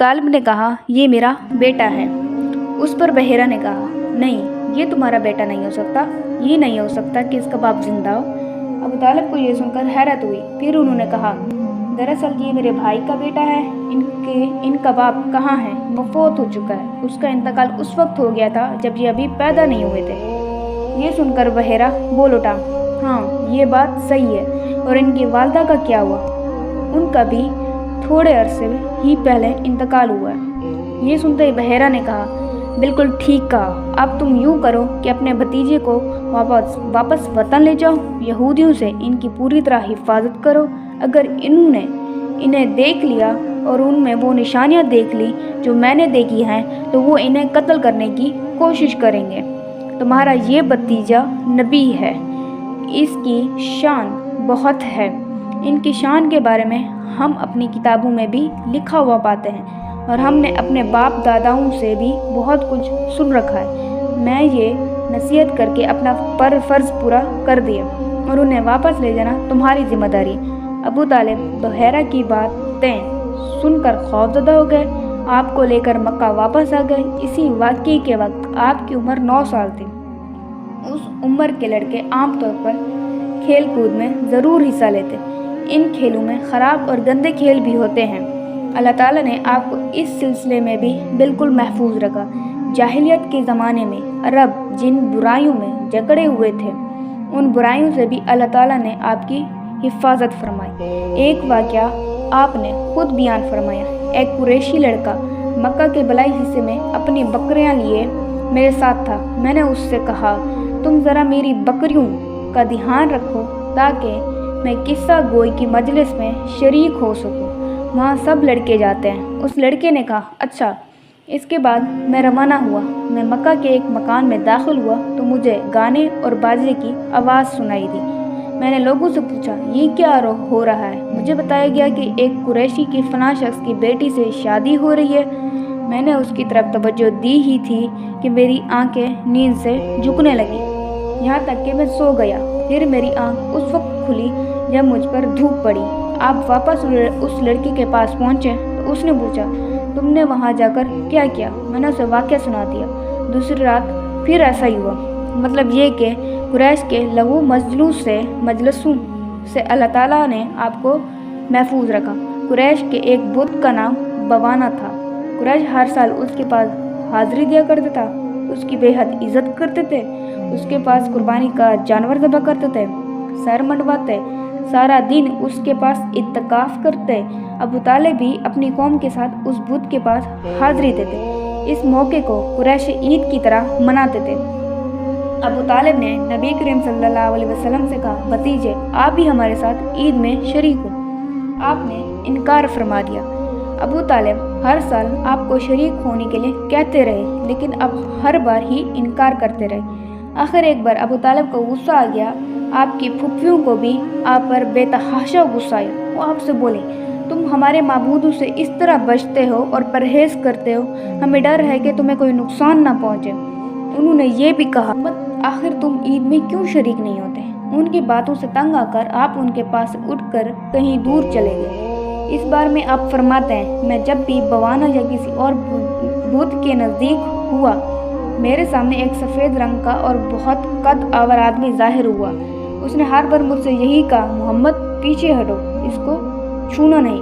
तालिब ने कहा, ये मेरा बेटा है। उस पर बहेरा ने कहा, नहीं, ये तुम्हारा बेटा नहीं हो सकता, ये नहीं हो सकता कि इसका बाप जिंदा हो। अबू तालिब को ये सुनकर हैरत हुई। फिर उन्होंने कहा, दरअसल ये मेरे भाई का बेटा है, इनका बाप कहाँ है, वो फौत हो चुका है। उसका इंतकाल उस वक्त हो गया था जब ये अभी पैदा नहीं हुए थे। ये सुनकर बहेरा बोल उठा, हाँ, ये बात सही है। और इनकी वालदा का क्या हुआ? उनका भी थोड़े अरसे ही पहले इंतकाल हुआ है। ये सुनते ही बहेरा ने कहा, बिल्कुल ठीक कहा। अब तुम यूँ करो कि अपने भतीजे को वापस वतन ले जाओ। यहूदियों से इनकी पूरी तरह हिफाजत करो। अगर इन्होंने इन्हें देख लिया और उनमें वो निशानियाँ देख ली जो मैंने देखी हैं, तो वो इन्हें कत्ल करने की कोशिश करेंगे। तुम्हारा ये भतीजा नबी है, इसकी शान बहुत है। इनकी शान के बारे में हम अपनी किताबों में भी लिखा हुआ पाते हैं और हमने अपने बाप दादाओं से भी बहुत कुछ सुन रखा है। मैं ये नसीहत करके अपना फ़र्ज़ पूरा कर दिया और उन्हें वापस ले जाना तुम्हारी जिम्मेदारी। अबू तालिब बहेरा की बातें सुनकर खौफज़दा हो गए। आपको लेकर मक्का वापस आ गए। इसी वाक़ये के वक्त आपकी उम्र 9 साल थी। उस उम्र के लड़के आमतौर पर खेल कूद में ज़रूर हिस्सा लेते। इन खेलों में ख़राब और गंदे खेल भी होते हैं। अल्लाह ताला ने आपको इस सिलसिले में भी बिल्कुल महफूज रखा। जाहिलियत के ज़माने में अरब जिन बुराइयों में जकड़े हुए थे, उन बुराइयों से भी अल्लाह ताला ने आपकी हिफाजत फरमाई। एक वाक़या आपने खुद बयान फरमाया। एक कुरैशी लड़का मक्का के बलाई हिस्से में अपनी बकरियां लिए मेरे साथ था। मैंने उससे कहा, तुम ज़रा मेरी बकरियों का ध्यान रखो ताकि मैं किस्सा गोई की मजलिस में शरीक हो सकूं। वहाँ सब लड़के जाते हैं। उस लड़के ने कहा, अच्छा। इसके बाद मैं रवाना हुआ। मैं मक्का के एक मकान में दाखिल हुआ तो मुझे गाने और बाजे की आवाज़ सुनाई दी। मैंने लोगों से पूछा, ये क्या हो रहा है? मुझे बताया गया कि एक कुरैशी की फलां शख्स की बेटी से शादी हो रही है। मैंने उसकी तरफ तवज्जो दी ही थी कि मेरी आंखें नींद से झुकने लगी, यहाँ तक कि मैं सो गया। फिर मेरी आंख उस वक्त खुली जब मुझ पर धूप पड़ी। आप वापस उस लड़की के पास पहुँचे तो उसने पूछा, तुमने वहाँ जाकर क्या किया? मैंने उसे वाक़या सुना दिया। दूसरी रात फिर ऐसा ही हुआ। मतलब ये कि कुरैश के लघु मजलसों से अल्लाह ताला ने आपको महफूज रखा। कुरैश के एक बुत का नाम बवाना था। कुरैश हर साल उसके पास हाज़िरी दिया करते था, उसकी बेहद इज़्ज़त करते थे, उसके पास कुर्बानी का जानवर ज़बह करते थे, सर मंडवाते, सारा दिन उसके पास इत्तिकाफ़ करते। अबू तालिब भी अपनी कौम के साथ उस बुत के पास हाज़िरी देते। इस मौके को कुरैश ईद की तरह मनाते थे। अबू तालिब ने नबी करीम सल्लल्लाहु अलैहि वसल्लम से कहा, भतीजे, आप भी हमारे साथ ईद में शरीक हो। आपने इनकार फरमा दिया। अबू तालिब हर साल आपको शरीक होने के लिए कहते रहे, लेकिन अब हर बार ही इनकार करते रहे। आखिर एक बार अबू तालिब को गुस्सा आ गया। आपकी फुफ्फियों को भी आप पर बेतहाशा गुस्सा आया। वो आपसे बोले, तुम हमारे माबूदों से इस तरह बचते हो और परहेज़ करते हो, हमें डर है कि तुम्हें कोई नुकसान ना पहुँचे। उन्होंने ये भी कहा, आखिर तुम ईद में क्यों शरीक नहीं होते? उनकी बातों से तंग आकर आप उनके पास उठकर कहीं दूर चले गए। इस बार में आप फरमाते हैं, मैं जब भी बवाना या किसी और बुत के नज़दीक हुआ, मेरे सामने एक सफ़ेद रंग का और बहुत कद आवर आदमी ज़ाहिर हुआ। उसने हर बार मुझसे यही कहा, मोहम्मद पीछे हटो, इसको छूना नहीं।